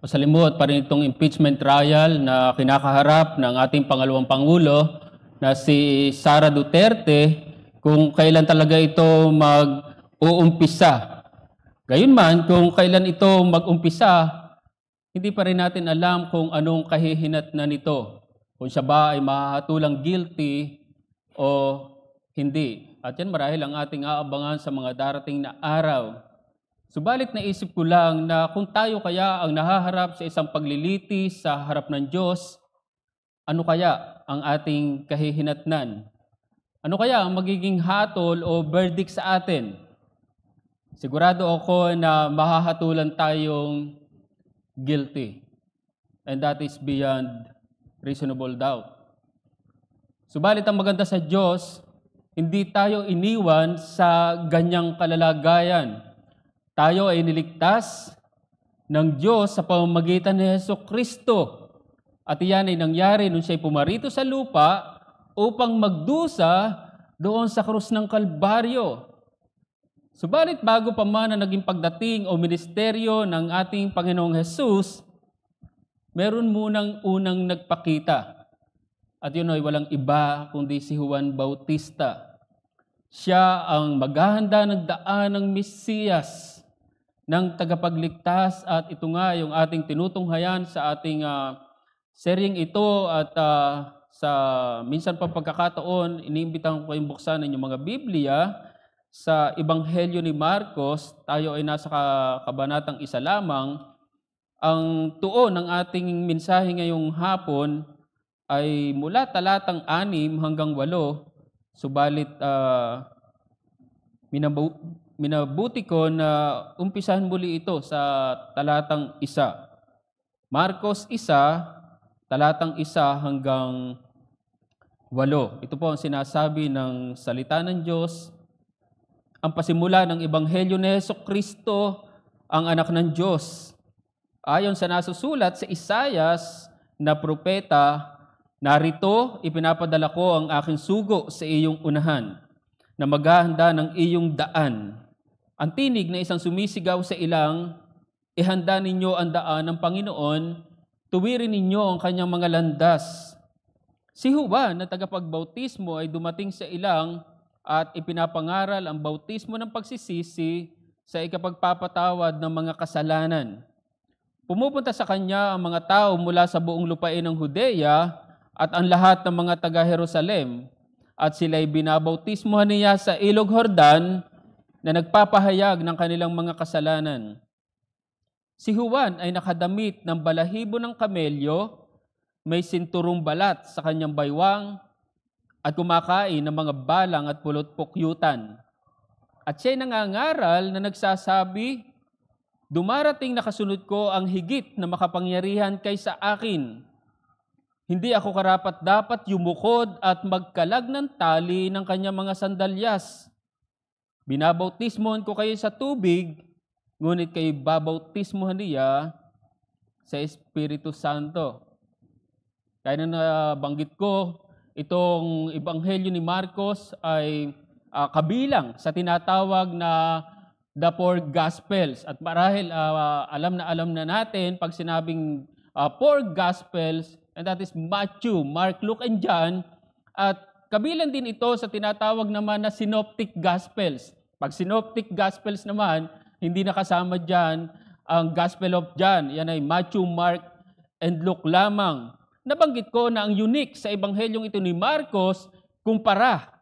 Masalimuot pa rin itong impeachment trial na kinakaharap ng ating pangalawang Pangulo na si Sara Duterte kung kailan talaga ito mag-uumpisa. Gayunman, kung kailan ito mag-umpisa, hindi pa rin natin alam kung anong kahihinatnan nito. Kung siya ba ay mahatulang guilty o hindi. At yan marahil ang ating aabangan sa mga darating na araw. Subalit naisip ko lang na kung tayo kaya ang nahaharap sa isang pagliliti sa harap ng Diyos, ano kaya ang ating kahihinatnan? Ano kaya ang magiging hatol o verdict sa atin? Sigurado ako na mahahatulan tayong guilty. And that is beyond reasonable doubt. Subalit ang maganda sa Diyos, hindi tayo iniwan sa ganyang kalalagayan. Tayo ay niligtas ng Diyos sa pamamagitan ni Jesucristo. At iyan ay nangyari nung siya'y pumarito sa lupa upang magdusa doon sa krus ng Kalbaryo. Subalit bago pa man na naging pagdating o ministeryo ng ating Panginoong Hesus, meron munang unang nagpakita. At yun ay walang iba kundi si Juan Bautista. Siya ang maghahanda ng daan ng Mesiyas, ng tagapagligtas, at ito nga yung ating tinutunghayan sa ating seryeng ito. At sa minsan pang pagkakataon, iniimbitahan ko kayong buksan ng inyong mga Biblia sa Ebanghelyo ni Marcos. Tayo ay nasa kabanatang 1 lamang. Ang tuon ng ating mensahe ngayong hapon ay mula talatang 6 hanggang 8, subalit minabuti ko na umpisahan muli ito sa talatang 1. Marcos 1, talatang 1 hanggang 8. Ito po ang sinasabi ng salita ng Diyos. Ang pasimula ng Ebanghelyo ni Jesucristo, ang anak ng Diyos. Ayon sa nasusulat sa Isaias na propeta, narito ipinapadala ko ang aking sugo sa iyong unahan, na maghahanda ng iyong daan. Ang tinig na isang sumisigaw sa ilang, ihanda ninyo ang daan ng Panginoon, tuwirin ninyo ang kanyang mga landas. Si Juan na tagapagbautismo ay dumating sa ilang at ipinapangaral ang bautismo ng pagsisisi sa ikapagpapatawad ng mga kasalanan. Pumupunta sa kanya ang mga tao mula sa buong lupain ng Judea at ang lahat ng mga taga-Jerusalem, at sila'y binabautismohan niya sa Ilog Jordan na nagpapahayag ng kanilang mga kasalanan. Si Juan ay nakadamit ng balahibo ng kamelyo, may sinturong balat sa kanyang baywang, at kumakain ng mga balang at pulot-pukyutan. At siya'y nangangaral na nagsasabi, dumarating na kasunod ko ang higit na makapangyarihan kaysa akin. Hindi ako karapat-dapat yumukod at magkalag ng tali ng kanyang mga sandalyas. Binabautismohan ko kayo sa tubig, ngunit kayo babautismohan niya sa Espiritu Santo. Kaya na nabanggit ko, itong Ebanghelyo ni Marcos ay kabilang sa tinatawag na the four Gospels. At marahil alam na natin pag sinabing four Gospels, and that is Matthew, Mark, Luke, and John. At kabilang din ito sa tinatawag naman na Synoptic Gospels. Pag Synoptic Gospels naman, hindi nakasama dyan ang Gospel of John. Yan ay Matthew, Mark, and Luke lamang. Nabanggit ko na ang unique sa Ebanghelyong ito ni Marcos kumpara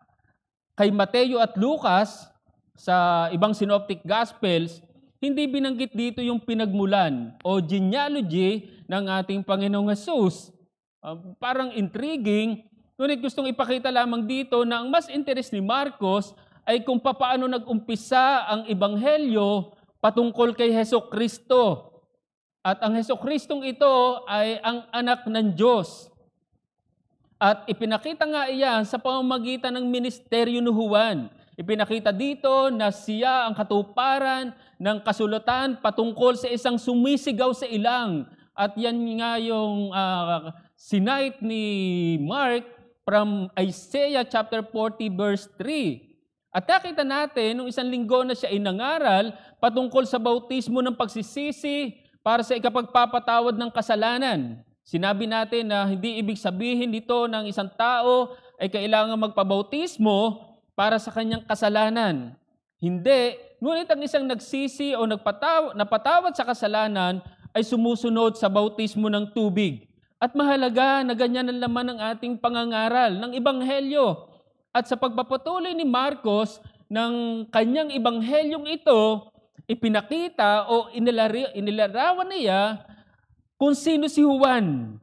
kay Mateo at Lucas sa ibang Synoptic Gospels, hindi binanggit dito yung pinagmulan o genealogy ng ating Panginoong Hesus. Parang intriguing, ngunit gustong ipakita lamang dito na ang mas interes ni Marcos ay kung paano nag-umpisa ang Ebanghelyo patungkol kay Jesucristo. At ang Jesucristong ito ay ang anak ng Diyos. At ipinakita nga iyan sa pamamagitan ng ministeryo ni Juan. Ipinakita dito na siya ang katuparan ng kasulatan patungkol sa isang sumisigaw sa ilang. At yan nga yung sinite ni Mark from Isaiah chapter 40 verse 3. At nakita natin, nung isang linggo na siya inangaral patungkol sa bautismo ng pagsisisi, para sa ikapagpapatawad ng kasalanan. Sinabi natin na hindi ibig sabihin dito ng isang tao ay kailangan magpabautismo para sa kanyang kasalanan. Hindi, ngunit ang isang nagsisi o napatawad sa kasalanan ay sumusunod sa bautismo ng tubig. At mahalaga na ganyan ang laman ng ating pangangaral ng Ebanghelyo. At sa pagpapatuloy ni Marcos ng kanyang Ebanghelyong ito, ipinakita o inilarawan niya kung sino si Juan.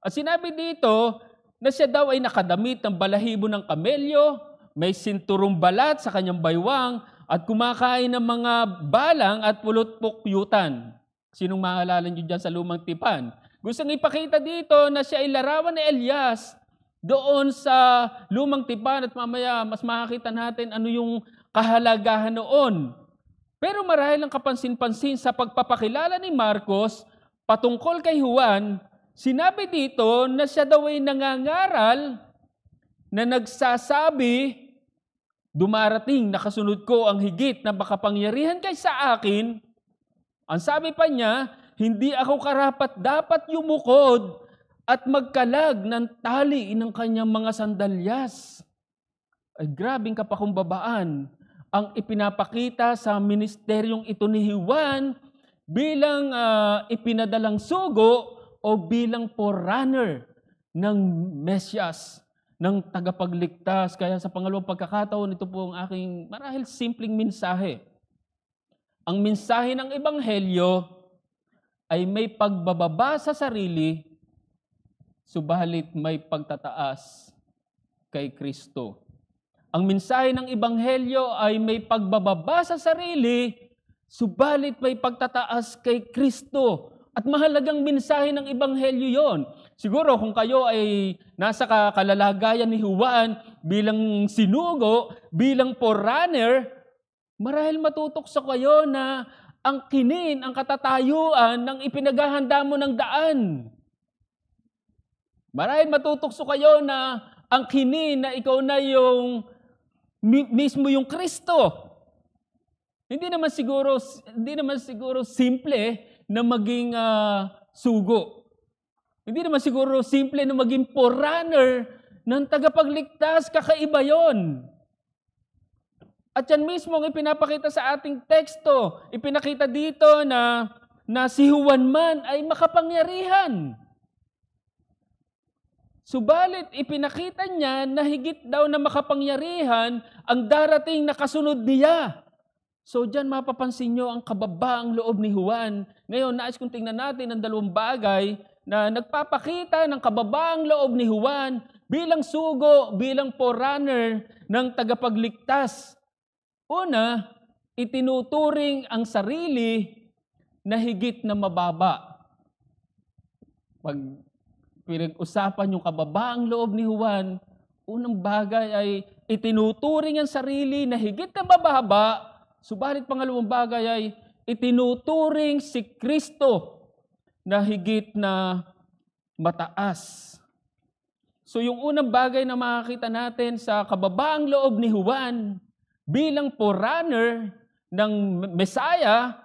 At sinabi dito na siya daw ay nakadamit ng balahibo ng kamelyo, may sinturong balat sa kanyang baywang, at kumakain ng mga balang at pulot-pukyutan. Sinong maalala niyo dyan sa lumang tipan? Gustong ipakita dito na siya ay larawan ni Elias doon sa lumang tipan, at mamaya mas makakita natin ano yung kahalagahan noon. Pero marahil ang kapansin-pansin sa pagpapakilala ni Marcos patungkol kay Juan, sinabi dito na siya daw ay nangangaral na nagsasabi, dumarating na kasunod ko ang higit na makapangyarihan kaysa akin. Ang sabi pa niya, hindi ako karapat dapat yumukod at magkalag ng tali ng kanyang mga sandalyas. Ay grabing kapakumbabaan ang ipinapakita sa ministeryong ito ni Juan bilang ipinadalang sugo o bilang forerunner ng Mesyas, ng tagapagligtas. Kaya sa pangalawang pagkakataon, ito po ang aking marahil simpleng mensahe. Ang mensahe ng Ebanghelyo ay may pagbababa sa sarili, subalit may pagtataas kay Kristo. Ang mensahe ng Ebanghelyo ay may pagbababa sa sarili, subalit may pagtataas kay Kristo. At mahalagang mensahe ng Ebanghelyo yon. Siguro kung kayo ay nasa kalalagayan ni Juan bilang sinugo, bilang forerunner, marahil matutokso kayo na ang kinin, ang katatayuan ng ipinaghahanda mo ng daan. Marahil matutokso kayo na ang kinin na ikaw na yung mismo yung Kristo. Hindi naman siguro simple na maging sugo. Hindi naman siguro simple na maging forerunner ng tagapagligtas, kakaiba yon. At yan mismo ang ipinapakita sa ating teksto. Ipinakita dito na si Juan man ay makapangyarihan. Subalit ipinakita niya na higit daw na makapangyarihan ang darating na kasunod niya. So dyan mapapansin nyo ang kababaang loob ni Juan. Ngayon, nais kong tingnan natin ang dalawang bagay na nagpapakita ng kababaang loob ni Juan bilang sugo, bilang forerunner ng tagapagligtas. Una, itinuturing ang sarili na higit na mababa. Pag pinag-usapan yung kababaang loob ni Juan, unang bagay ay itinuturing ang sarili na higit na mababa, subalit pangalawang bagay ay itinuturing si Kristo na higit na mataas. So yung unang bagay na makakita natin sa kababaang loob ni Juan bilang forerunner ng Mesaya,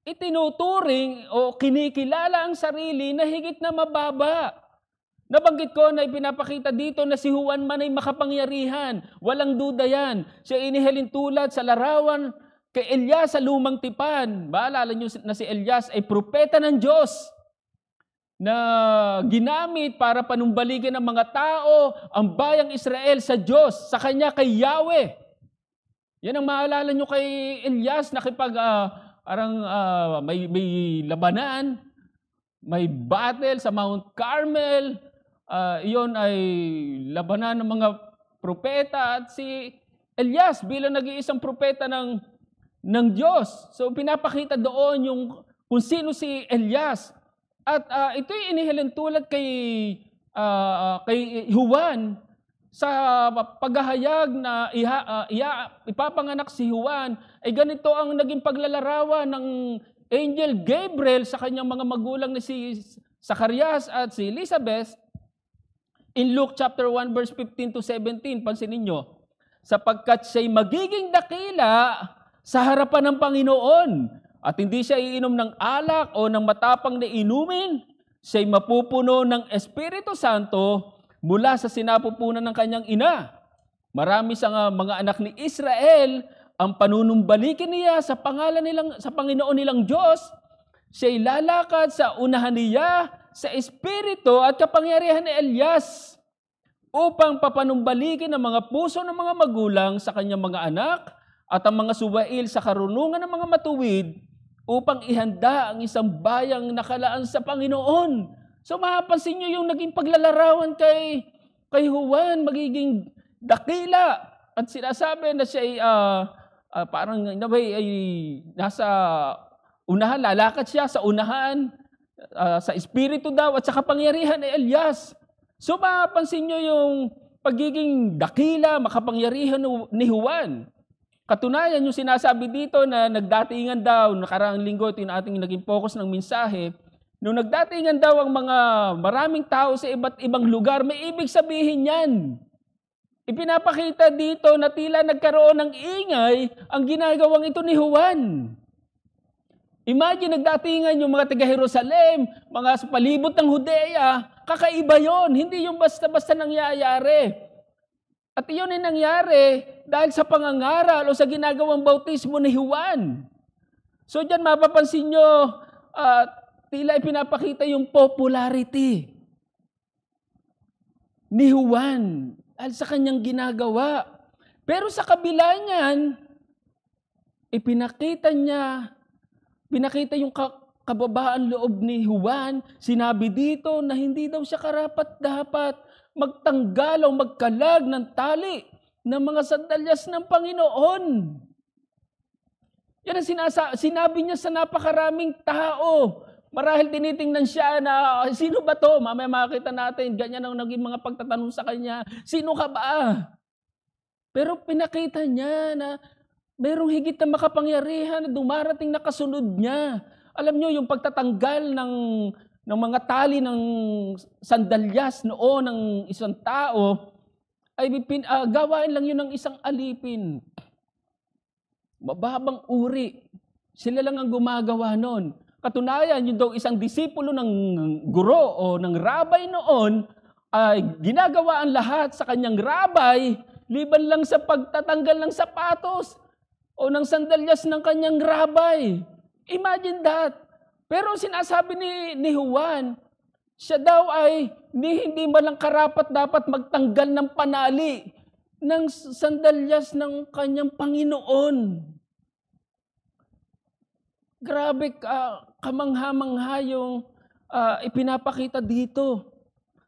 itinuturing o kinikilala ang sarili na higit na mababa. Nabanggit ko na ipinapakita dito na si Juan man ay makapangyarihan. Walang duda yan. Siya inihalin tulad sa larawan kay Elias sa lumang tipan. Maalala niyo na si Elias ay propeta ng Diyos na ginamit para panumbaligan ng mga tao ang bayang Israel sa Diyos, sa kanya kay Yahweh. Yan ang maalala niyo kay Elias na may labanan, may battle sa Mount Carmel. Iyon ay labanan ng mga propeta at si Elias bilang nag-iisang propeta ng Diyos. So pinapakita doon kung sino si Elias. At ito'y inihalin tulad kay Juan sa paghahayag na ipapanganak si Juan. Ay ganito ang naging paglalarawan ng Angel Gabriel sa kanyang mga magulang na si Zacarias at si Elizabeth. In Luke chapter 1 verse 15 to 17, pansinin nyo, sapagkat siya'y magiging dakila sa harapan ng Panginoon at hindi siya iinom ng alak o ng matapang na inumin, siya'y mapupuno ng Espiritu Santo mula sa sinapupunan ng kanyang ina. Marami sa mga anak ni Israel ang panunumbalikin niya sa pangalan sa Panginoon nilang Diyos. Siya'y lalakad sa unahan niya sa Espiritu at kapangyarihan ni Elias upang papanumbalikin ang mga puso ng mga magulang sa kanyang mga anak at ang mga suwail sa karunungan ng mga matuwid upang ihanda ang isang bayang nakalaan sa Panginoon. So mapapansin nyo yung naging paglalarawan kay Juan, magiging dakila. At sinasabi na siya parang ay nasa unahan, lalakad siya sa unahan, sa Espiritu daw at sa kapangyarihan ni Elias. So mapapansin nyo yung pagiging dakila, makapangyarihan ni Juan. Katunayan, yung sinasabi dito na nagdatingan daw, nakaraang linggo, ito yung ating naging focus ng mensahe, nung nagdatingan daw ang mga maraming tao sa iba't ibang lugar, may ibig sabihin yan. Ipinapakita dito na tila nagkaroon ng ingay ang ginagawang ito ni Juan. Imagine, nagdatingan yung mga taga-Jerusalem, mga sa palibot ng Judea, kakaiba yon, hindi yung basta-basta nangyayari. At iyon ay nangyari dahil sa pangangaral o sa ginagawang bautismo ni Juan. So diyan mapapansin nyo, tila ipinapakita yung popularity ni Juan dahil sa kanyang ginagawa. Pero sa kabila niyan, pinakita yung kababaan loob ni Juan. Sinabi dito na hindi daw siya karapat-dapat magtanggal o magkalag ng tali ng mga sandalyas ng Panginoon. Yan ang sinabi niya sa napakaraming tao. Marahil tinitingnan siya na, sino ba to? Mamaya makita natin, ganyan ang naging mga pagtatanong sa kanya. Sino ka ba? Pero pinakita niya na mayroong higit na makapangyarihan na dumarating na kasunod niya. Alam niyo, yung pagtatanggal ng mga tali ng sandalyas noon ng isang tao, ay gawain lang yun ng isang alipin. Mababang uri. Sila lang ang gumagawa noon. Katunayan, yun daw isang disipulo ng guro o ng rabay noon, ay ginagawa ang lahat sa kanyang rabay, liban lang sa pagtatanggal ng sapatos o ng sandalyas ng kanyang rabay. Imagine that. Pero sinasabi ni Juan, siya daw ay hindi man lang karapat dapat magtanggal ng panali ng sandalyas ng kanyang Panginoon. Grabe kamangha-mangha yung ipinapakita dito.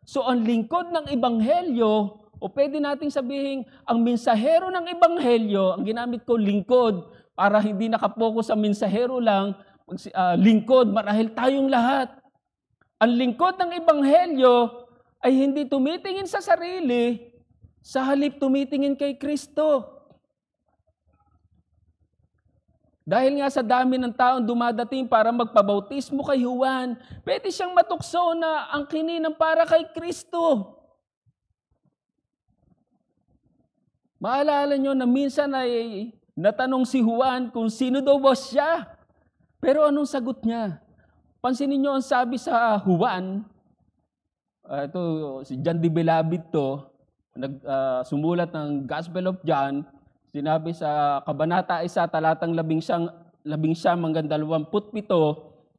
So ang lingkod ng Ebanghelyo, o pwede nating sabihin, ang mensahero ng Ebanghelyo, ang ginamit ko lingkod, para hindi nakapokus sa mensahero lang, lingkod, marahil tayong lahat. Ang lingkod ng Ebanghelyo ay hindi tumitingin sa sarili, sa halip tumitingin kay Kristo. Dahil nga sa dami ng taong dumadating para magpabautismo kay Juan, pwede siyang matukso na ang kininang para kay Kristo. Maalala nyo na minsan ay natanong si Juan kung sino daw ba siya. Pero anong sagot niya? Pansinin niyo ang sabi sa Juan, ito si John de Belavit to, sumulat ng Gospel of John, sinabi sa Kabanata 1, talatang 11 hanggang 27,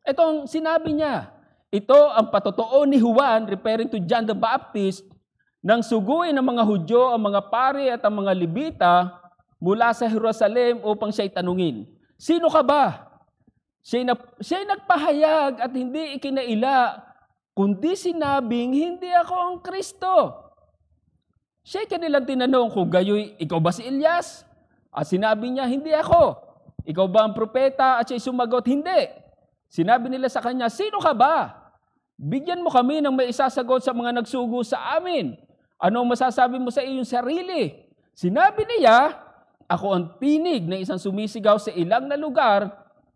ito ang sinabi niya, ito ang patotoo ni Juan, referring to John the Baptist, nang suguin ng mga Hudyo, ang mga pari at ang mga Levita mula sa Jerusalem upang siya'y tanungin, sino ka ba? Siya'y nagpahayag at hindi ikinaila, kundi sinabing, hindi ako ang Kristo. Siya'y kanilang tinanong kung gayoy, ikaw ba si Elias? At sinabi niya, hindi ako. Ikaw ba ang propeta? At siya'y sumagot, hindi. Sinabi nila sa kanya, sino ka ba? Bigyan mo kami ng may isasagot sa mga nagsugo sa amin. Ano ang masasabi mo sa iyong sarili? Sinabi niya, ako ang tinig na isang sumisigaw sa ilang na lugar,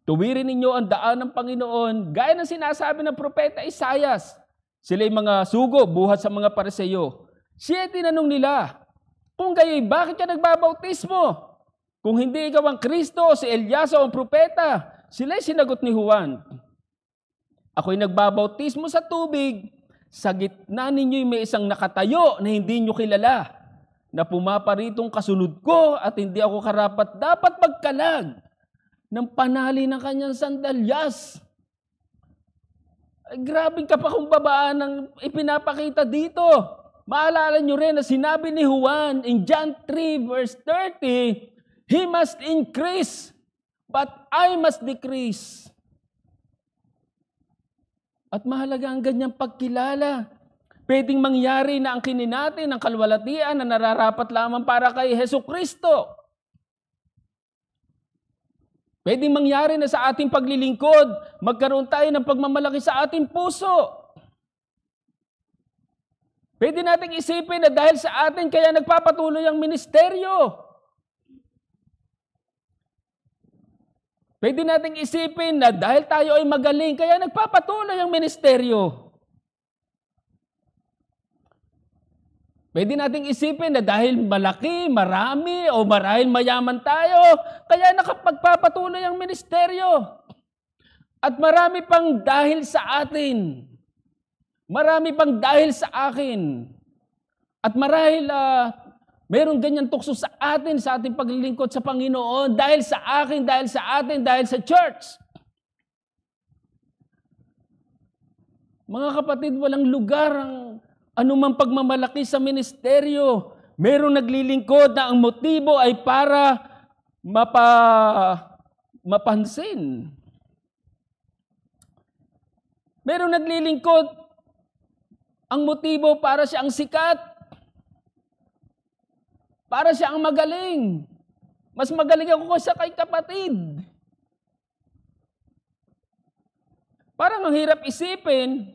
tuwirin ninyo ang daan ng Panginoon, gaya ng sinasabi ng propeta Isaias. Sila'y mga sugo, buhat sa mga Pariseyo. Siya tinanong nila, kung gayoy, bakit ka nagbabautismo? Kung hindi ikaw ang Kristo, si Elias o ang propeta, Sila'y sinagot ni Juan, ako'y nagbabautismo sa tubig, sa gitna ninyo'y may isang nakatayo na hindi nyo kilala, na pumaparitong kasunod ko at hindi ako karapat dapat magkalag ng panali ng kanyang sandalyas. Ay, grabing kapakumbabaan ang ipinapakita dito. Maalala nyo rin na sinabi ni Juan in John 3 verse 30, He must increase, but I must decrease. At mahalaga ang ganyang pagkilala. Pwedeng mangyari na ang natin ng kalwalatian na nararapat lamang para kay Hesukristo. Pwedeng mangyari na sa ating paglilingkod, magkaroon tayo ng pagmamalaki sa ating puso. Pwede nating isipin na dahil sa atin kaya nagpapatuloy ang ministeryo. Pwede nating isipin na dahil tayo ay magaling, kaya nagpapatuloy ang ministeryo. Pwede nating isipin na dahil malaki, marami, o marahil mayaman tayo, kaya nakapagpapatuloy ang ministeryo. At marami pang dahil sa atin. Marami pang dahil sa akin. At marahil mayroong ganyan tukso sa atin, sa ating paglilingkod sa Panginoon, dahil sa akin, dahil sa atin, dahil sa church. Mga kapatid, walang lugar ang anumang pagmamalaki sa ministeryo. Mayroong naglilingkod na ang motibo ay para mapansin. Mayroong naglilingkod, ang motibo para siyang sikat. Para siya ang magaling. Mas magaling ako kaysa kay kapatid. Parang ang hirap isipin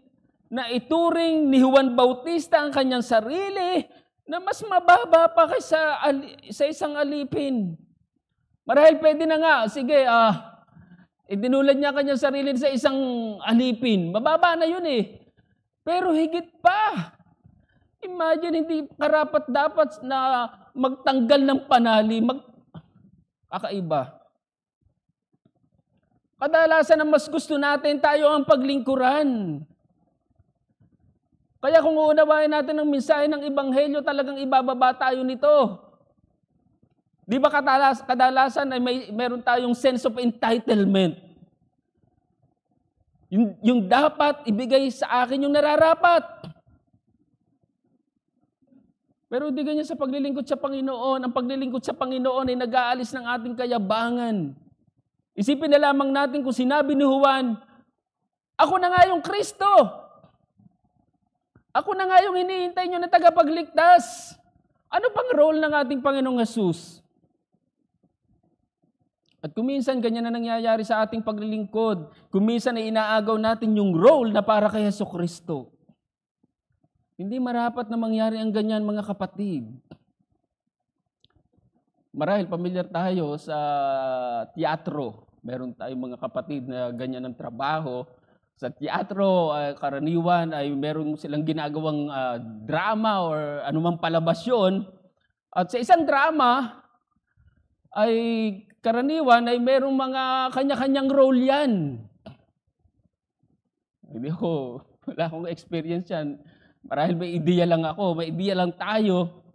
na ituring ni Juan Bautista ang kanyang sarili na mas mababa pa kaysa sa isang alipin. Marahil pwede na nga, sige, idinulad niya kanyang sarili sa isang alipin. Mababa na yun eh. Pero higit pa. Imagine, hindi karapat dapat na magtanggal ng panali, kakaiba. Kadalasan na mas gusto natin, tayo ang paglingkuran. Kaya kung uunawain natin ang mensahe ng Ebanghelyo, talagang ibababa tayo nito. Di ba kadalasan ay meron tayong sense of entitlement? Yung dapat ibigay sa akin yung nararapat. Pero hindi ganyan sa paglilingkod sa Panginoon. Ang paglilingkod sa Panginoon ay nag-aalis ng ating kayabangan. Isipin na lamang natin kung sinabi ni Juan, ako na nga yung Kristo. Ako na nga yung hinihintay nyo na tagapagligtas. Ano pang role ng ating Panginoong Jesus? At kuminsan ganyan na nangyayari sa ating paglilingkod. Kuminsan ay inaagaw natin yung role na para kay Hesukristo. Hindi marapat na mangyari ang ganyan, mga kapatid. Marahil pamilyar tayo sa teatro. Meron tayong mga kapatid na ganyan ang trabaho. Sa teatro, karaniwan ay meron silang ginagawang drama or anumang palabasyon. At sa isang drama ay karaniwan ay merong mga kanya-kanyang role yan. Wala akong experience yan. Marahil may ideya lang ako, may ideya lang tayo.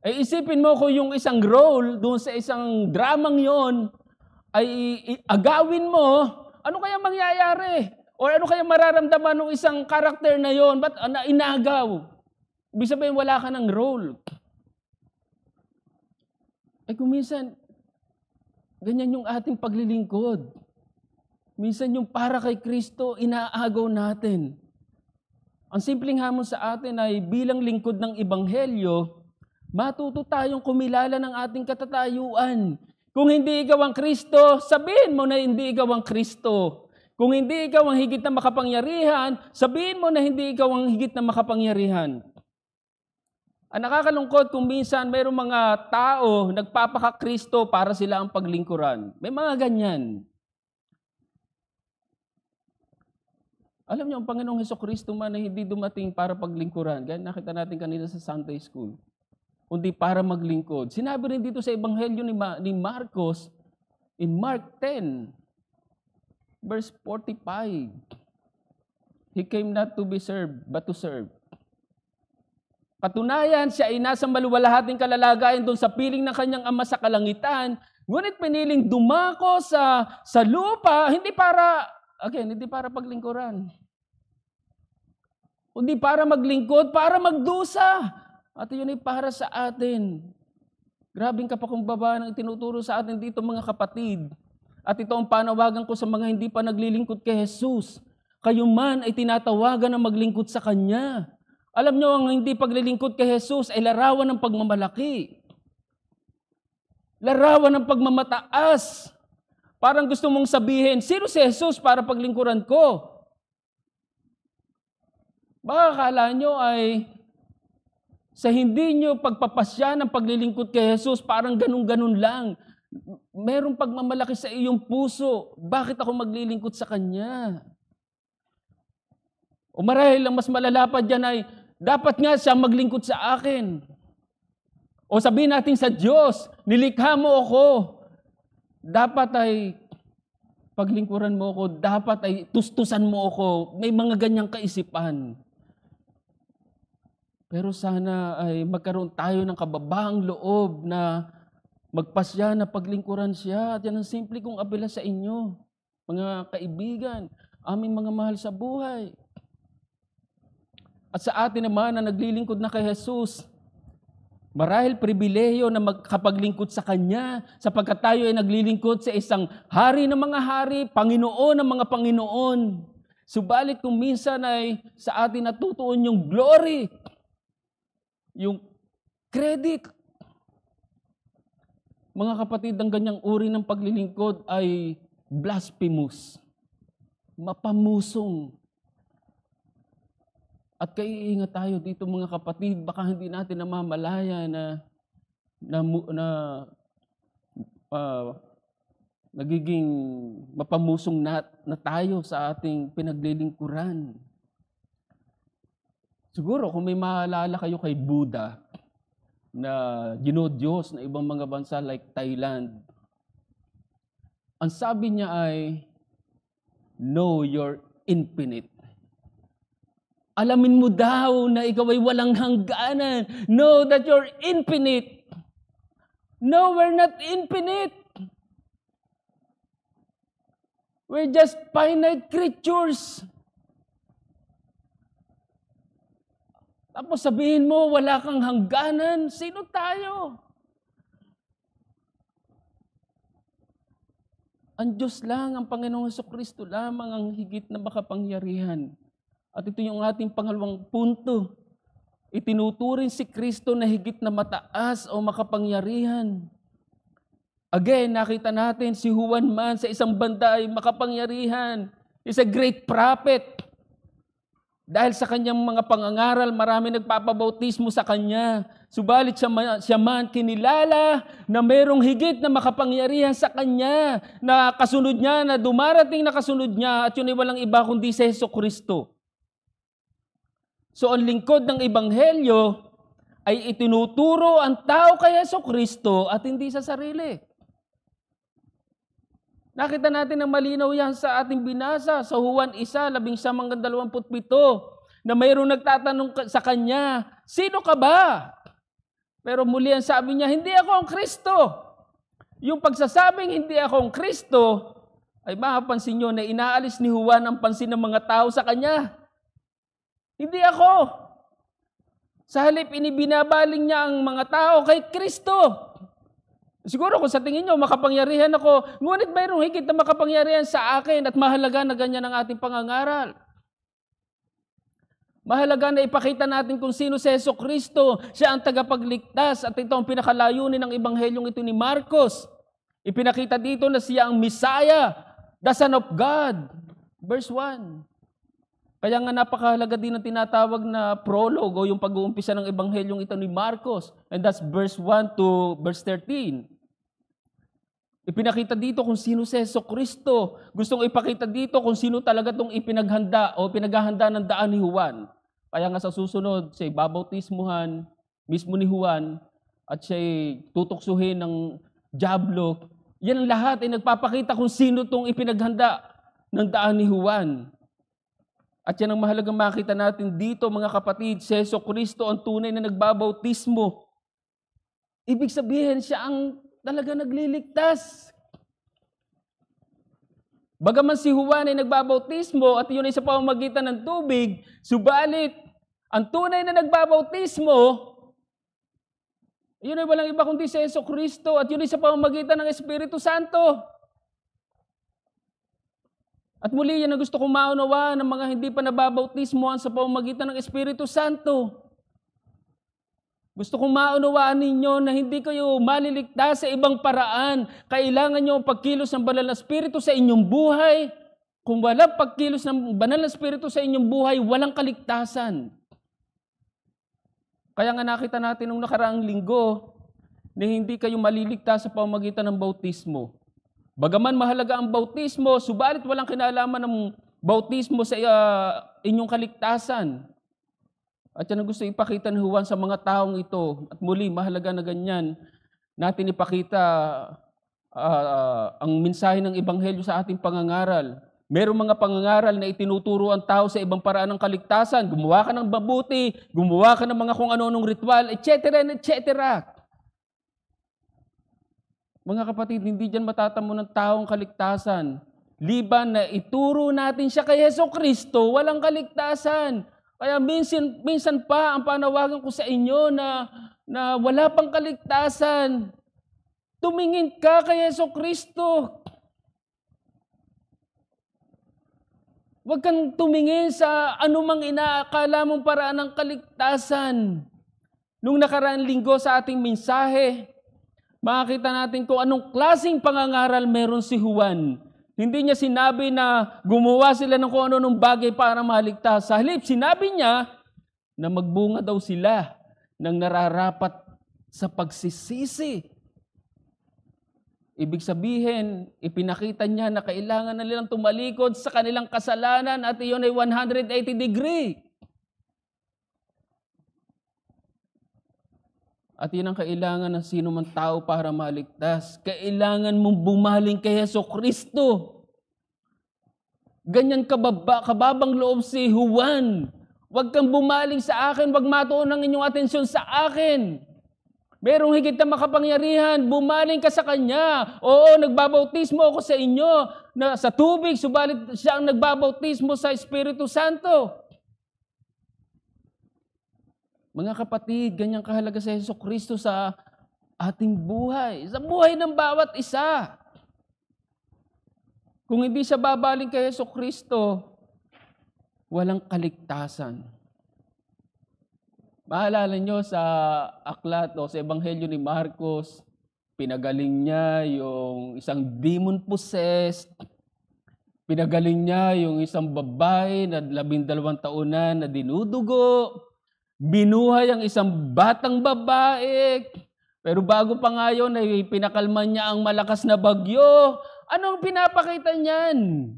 Ay isipin mo kung yung isang role doon sa isang dramang yon ay agawin mo, ano kaya mangyayari? O ano kaya mararamdaman ng isang karakter na yon? Ba't inagaw? Ibig sabihin wala ka ng role. Ay kuminsan, ganyan yung ating paglilingkod. Minsan yung para kay Kristo, inaagaw natin. Ang simpleng hamon sa atin ay bilang lingkod ng Ebanghelyo, matuto tayong kumilala ng ating katatayuan. Kung hindi ikaw ang Kristo, sabihin mo na hindi ikaw ang Kristo. Kung hindi ikaw ang higit na makapangyarihan, sabihin mo na hindi ikaw ang higit na makapangyarihan. Ang nakakalungkot kung minsan mayroong mga tao nagpapaka-Kristo para sila ang paglingkuran. May mga ganyan. Alam niyo, ang Panginoong Hesukristo man ay hindi dumating para paglingkuran. Gaya nakita natin kanina sa Sunday School. Kundi para maglingkod. Sinabi rin dito sa Ebanghelyo ni Marcos, in Mark 10, Verse 45. He came not to be served, but to serve. Katunayan, siya ay nasa maluwalhating kalalagayan doon sa piling ng kanyang ama sa kalangitan, ngunit piniling dumako sa lupa, hindi para paglingkuran. Hindi para maglingkod, para magdusa. At yun ay para sa atin. Grabing kapakumbaba ng tinuturo sa atin dito mga kapatid. At ito ang panawagan ko sa mga hindi pa naglilingkod kay Jesus. Kayo man ay tinatawagan na maglingkod sa Kanya. Alam nyo, ang hindi paglilingkod kay Jesus ay larawan ng pagmamalaki. Larawan ng pagmamataas. Parang gusto mong sabihin, sino si Jesus para paglingkuran ko? Baka akala nyo ay sa hindi nyo pagpapasya ng paglilingkod kay Jesus, parang ganun-ganun lang. Merong pagmamalaki sa iyong puso. Bakit ako maglilingkod sa Kanya? O marahil ang mas malalapad dyan ay, dapat nga siya maglingkod sa akin. O sabihin natin sa Diyos, nilikha mo ako. Dapat ay paglingkuran mo ako, dapat ay tustusan mo ako. May mga ganyang kaisipan. Pero sana ay magkaroon tayo ng kababaang loob na magpasya na paglingkuran siya. At yan ang simple kong abila sa inyo, mga kaibigan, aming mga mahal sa buhay. At sa atin naman na naglilingkod na kay Jesus, marahil pribilehiyo na magkapaglingkod sa Kanya, sapagkat tayo ay naglilingkod sa isang hari ng mga hari, Panginoon ng mga Panginoon. Subalit kung minsan ay sa atin natutuon yung glory, yung credit. Mga kapatid, ang ganyang uri ng paglilingkod ay blasphemous, mapamusong. At kaiingat tayo dito mga kapatid, baka hindi natin namamalaya na nagiging mapamusong na tayo sa ating pinaglilingkuran. Siguro kung may maalala kayo kay Buddha na dinodiyos na ibang mga bansa like Thailand, ang sabi niya ay, know your infinite. Alamin mo daw na ikaw ay walang hangganan. Know that you're infinite. No, we're not infinite. We're just finite creatures. Tapos sabihin mo, wala kang hangganan. Sino tayo? Ang Diyos lang, ang Panginoong Jesucristo lamang ang higit na makapangyarihan. At ito yung ating pangalawang punto. Itinuturing si Kristo na higit na mataas o makapangyarihan. Again, nakita natin si Juan man sa isang banda ay makapangyarihan. He's a great prophet. Dahil sa kanyang mga pangangaral, marami nagpapabautismo sa kanya. Subalit siya man kinilala na mayroong higit na makapangyarihan sa kanya, na kasunod niya, na dumarating na kasunod niya, at yun ay walang iba kundi si Jesucristo. So ang lingkod ng Ebanghelyo ay itinuturo ang tao kay Jesucristo at hindi sa sarili. Nakita natin na malinaw yan sa ating binasa sa Juan 1:11-27 na mayroong nagtatanong sa kanya, sino ka ba? Pero muli ang sabi niya, hindi ako ang Kristo. Yung pagsasabing hindi ako ang Kristo ay mapapansin nyo na inaalis ni Juan ang pansin ng mga tao sa kanya. Hindi ako. Sa halip, inibinabaling niya ang mga tao kay Kristo. Siguro kung sa tingin nyo, makapangyarihan ako, ngunit mayroong higit na makapangyarihan sa akin at mahalaga na ganyan ang ating pangangaral. Mahalaga na ipakita natin kung sino si Jesucristo. Siya ang tagapagligtas at ito ang pinakalayunin ng Ebanghelyong ito ni Marcos. Ipinakita dito na siya ang Messiah, the Son of God. Verse 1. Kaya nga napakahalaga din ang tinatawag na prologue o yung pag-uumpisa ng Ebanghelyong ito ni Marcos. And that's verse 1 to verse 13. Ipinakita dito kung sino si Jesucristo. Gustong ipakita dito kung sino talaga itong ipinaghanda o pinaghahanda ng daan ni Juan. Kaya nga sa susunod, siya'y babautismuhan mismo ni Juan at siya'y tutuksuhin ng dyablo. Yan ang lahat ay nagpapakita kung sino itong ipinaghanda ng daan ni Juan. At yan ang mahalagang makita natin dito, mga kapatid, si Jesucristo ang tunay na nagbabautismo. Ibig sabihin, siya ang talaga nagliligtas. Bagaman si Juan ay nagbabautismo at yun ay sa pamamagitan ng tubig, subalit ang tunay na nagbabautismo, yun ay walang iba kundi si Jesucristo at yun ay sa pamamagitan ng Espiritu Santo. At muli yan ang gusto kong maunawaan ng mga hindi pa nababautismohan sa pamamagitan ng Espiritu Santo. Gusto kong maunawaan ninyo na hindi kayo maliligtas sa ibang paraan. Kailangan nyo ang pagkilos ng Banal na Espiritu sa inyong buhay. Kung walang pagkilos ng Banal na Espiritu sa inyong buhay, walang kaligtasan. Kaya nga nakita natin nung nakaraang linggo na hindi kayo maliligtas sa pamamagitan ng bautismo. Bagaman mahalaga ang bautismo, subalit walang kinalaman ng bautismo sa inyong kaligtasan. At yan ang gusto ipakita ni Juan sa mga taong ito. At muli, mahalaga na ganyan natin ipakita ang mensahe ng Ebanghelyo sa ating pangangaral. Merong mga pangangaral na itinuturo ang tao sa ibang paraan ng kaligtasan. Gumawa ka ng mabuti, gumawa ka ng mga kung ano-anong ritual, etc. etc. Mga kapatid, hindi dyan matatamo ng taong kaligtasan. Liban na ituro natin siya kay Jesucristo, walang kaligtasan. Kaya minsan pa ang panawagan ko sa inyo na wala pang kaligtasan. Tumingin ka kay Jesucristo. Huwag kang tumingin sa anumang inaakala mong paraan ng kaligtasan. Nung nakaraang linggo sa ating mensahe, makikita natin kung anong klaseng pangangaral meron si Juan. Hindi niya sinabi na gumawa sila ng kung ano-anong bagay para maligtas. Sa halip, sinabi niya na magbunga daw sila ng nararapat sa pagsisisi. Ibig sabihin, ipinakita niya na kailangan na nilang tumalikod sa kanilang kasalanan at iyon ay 180 degree. At yun ang kailangan ng sino man tao para maligtas. Kailangan mong bumaling kay Jesucristo. Ganyan kababang loob si Juan. Huwag kang bumaling sa akin, huwag matuon ang inyong atensyon sa akin. Merong higit na makapangyarihan, bumaling ka sa Kanya. Oo, nagbabautismo ako sa inyo na sa tubig, subalit siya ang nagbabautismo sa Espiritu Santo. Mga kapatid, ganyang kahalaga sa Jesucristo sa ating buhay, sa buhay ng bawat isa. Kung hindi siya babaling kay Jesucristo, walang kaligtasan. Maalala nyo sa aklat o sa Ebanghelyo ni Marcos, pinagaling niya yung isang demon-possessed, pinagaling niya yung isang babae na 12 taon na dinudugo, binuhay ang isang batang babae, pero bago pa nga yun, ay pinakalma niya ang malakas na bagyo. Anong pinapakita niyan?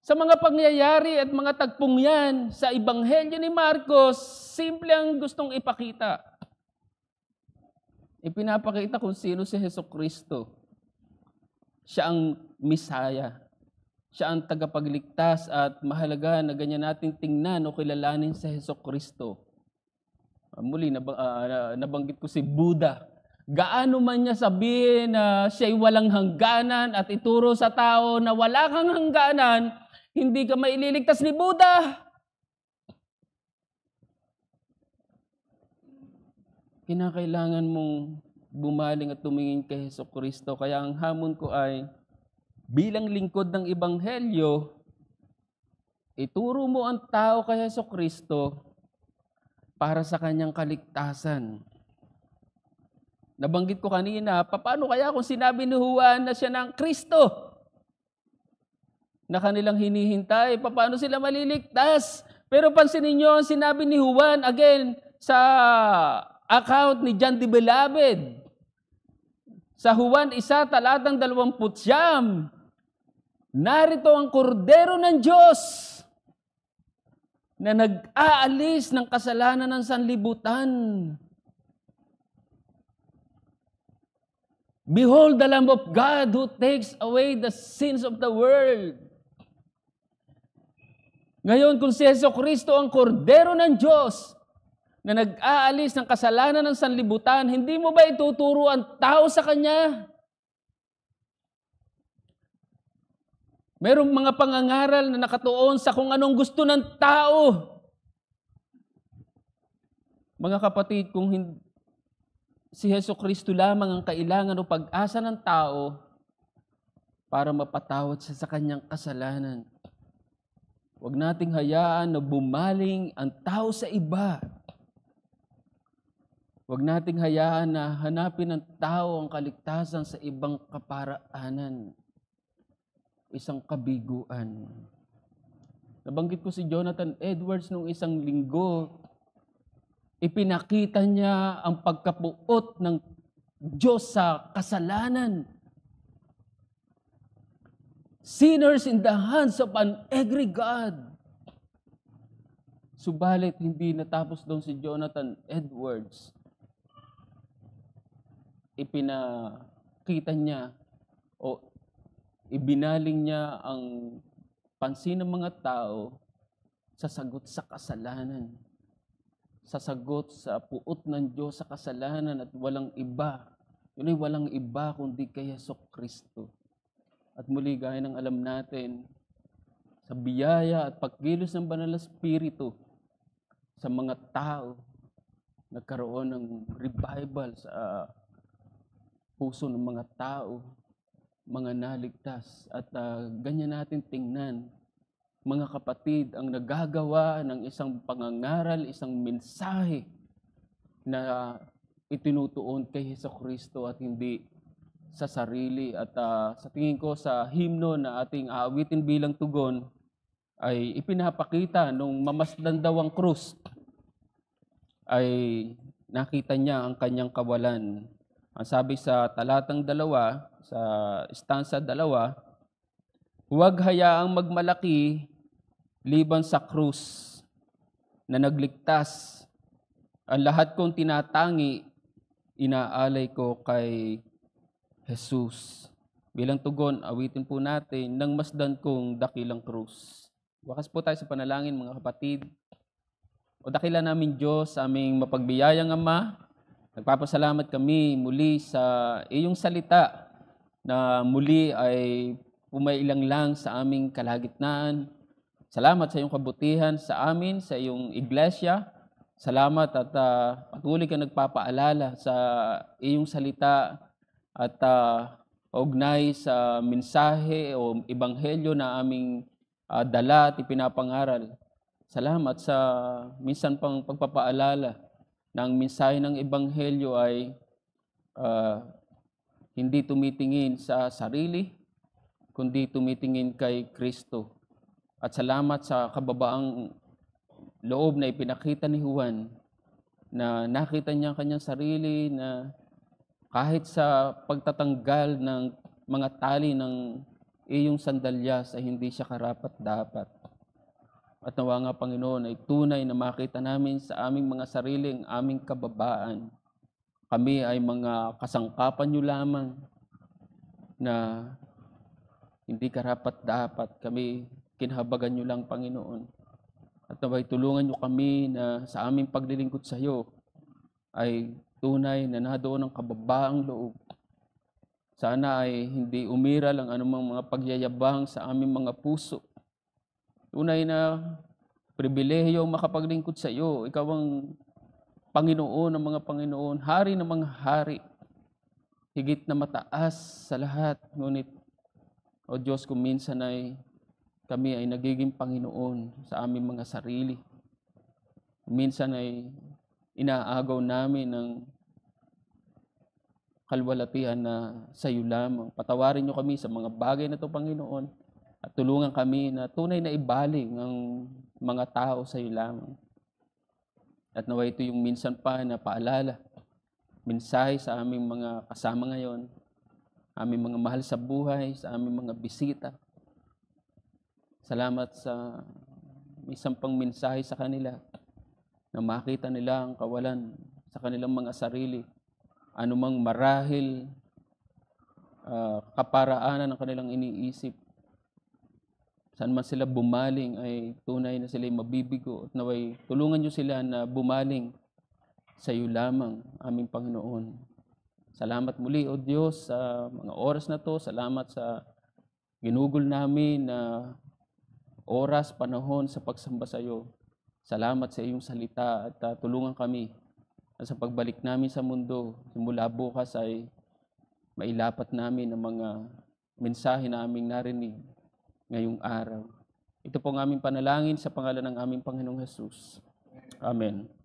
Sa mga pangyayari at mga tagpong yan, sa Ebanghelyo ni Marcos, simple ang gustong ipakita. Ipinapakita kung sino si Jesucristo. Siya ang Misaya. Siya ang tagapagligtas at mahalaga na ganyan nating tingnan o kilalanin sa Jesucristo. Muli, nabanggit ko si Buddha. Gaano man niya sabihin na siya'y walang hangganan at ituro sa tao na wala kang hangganan, hindi ka maililigtas ni Buddha. Kinakailangan mong bumaling at tumingin kay Jesucristo. Kaya ang hamon ko ay, bilang lingkod ng Ebanghelyo, ituro mo ang tao kay Jesucristo para sa kanyang kaligtasan. Nabanggit ko kanina, paano kaya kung sinabi ni Juan na siya ng Kristo na kanilang hinihintay, paano sila maliligtas? Pero pansinin niyo ang sinabi ni Juan, again, sa account ni John the Beloved. Sa Juan 1:20, narito ang kordero ng Diyos na nag-aalis ng kasalanan ng sanlibutan. Behold the Lamb of God who takes away the sins of the world. Ngayon, kung si Jesucristo ang kordero ng Diyos na nag-aalis ng kasalanan ng sanlibutan, hindi mo ba ituturo ang tao sa Kanya? Merong mga pangangaral na nakatuon sa kung anong gusto ng tao. Mga kapatid, kung si Jesucristo lamang ang kailangan o pag-asa ng tao para mapatawad siya sa kanyang kasalanan, huwag nating hayaan na bumaling ang tao sa iba. Huwag nating hayaan na hanapin ng tao ang kaligtasan sa ibang kaparaanan. Isang kabiguan. Nabanggit ko si Jonathan Edwards nung isang linggo. Ipinakita niya ang pagkapuot ng Diyos sa kasalanan. Sinners in the hands of an angry God. Subalit hindi natapos doon si Jonathan Edwards. Ipinakita niya o ibinaling niya ang pansin ng mga tao sa sagot sa kasalanan. Sa sagot sa puot ng Diyos sa kasalanan at walang iba. Yun ay walang iba kundi kay Jesucristo. At muli gaya ng alam natin, sa biyaya at pagkilos ng Banal na Espiritu sa mga tao, nagkaroon ng revival sa puso ng mga tao, mga naligtas. At ganyan natin tingnan, mga kapatid, ang nagagawa ng isang pangangaral, isang mensahe na itinutuon kay Jesucristo at hindi sa sarili. At sa tingin ko sa himno na ating aawitin bilang tugon, ay ipinapakita nung mamasdan daw ang krus, ay nakita niya ang kanyang kawalan. Ang sabi sa talatang 2, sa stanza 2, huwag hayaang magmalaki liban sa krus na nagligtas. Ang lahat kong tinatangi, inaalay ko kay Jesus. Bilang tugon, awitin po natin, nang masdan kong dakilang krus. Wakas po tayo sa panalangin, mga kapatid. O dakila namin Diyos, sa aming mapagbiyayang Ama, nagpapasalamat kami muli sa iyong salita na muli ay pumailang lang sa aming kalagitnaan. Salamat sa iyong kabutihan sa amin, sa iyong iglesia. Salamat at patuloy ka nagpapaalala sa iyong salita at ugnay sa mensahe o ebanghelyo na aming dala at ipinapangaral. Salamat sa minsan pang pagpapaalala na ang mensahe ng ebanghelyo ay hindi tumitingin sa sarili, kundi tumitingin kay Kristo. At salamat sa kababaang loob na ipinakita ni Juan na nakita niya ang kanyang sarili na kahit sa pagtatanggal ng mga tali ng iyong sandalyas ay hindi siya karapat-dapat. At nawa nga Panginoon ay tunay na makita namin sa aming mga sariling aming kababaan. Kami ay mga kasangkapan niyo lamang na hindi karapat-dapat. Kami kinahabagan niyo lang, Panginoon. At naway tulungan niyo kami na sa aming paglilingkod sa iyo ay tunay na nadoon ang kababaang loob. Sana ay hindi umiral ang anumang mga pagyayabang sa aming mga puso. Tunay na pribilehiyo makapaglingkod sa iyo. Ikaw ang Panginoon ng mga Panginoon, Hari ng mga hari, higit na mataas sa lahat. Ngunit, O Diyos, kung minsan ay kami ay nagiging Panginoon sa aming mga sarili. Minsan ay inaagaw namin ng kalwalatian na sa iyo lamang. Patawarin niyo kami sa mga bagay na ito, Panginoon, at tulungan kami na tunay na ibaling ang mga tao sa iyo lamang. At naway ito yung minsan pa na paalala, mensahe sa aming mga kasama ngayon, aming mga mahal sa buhay, sa aming mga bisita. Salamat sa isang pang mensahe sa kanila na makita nila ang kawalan sa kanilang mga sarili. Anumang marahil kaparaanan ng kanilang iniisip. Saan man sila bumaling ay tunay na sila'y mabibigo at naway tulungan niyo sila na bumaling sa iyo lamang, aming Panginoon. Salamat muli, O Diyos, sa mga oras na to. Salamat sa ginugol namin na oras, panahon sa pagsamba sa iyo. Salamat sa iyong salita at tulungan kami na sa pagbalik namin sa mundo, simula bukas ay mailapat namin ang mga mensahe na aming narinig ngayong araw. Ito po ang aming panalangin sa pangalan ng aming Panginoong Hesus. Amen.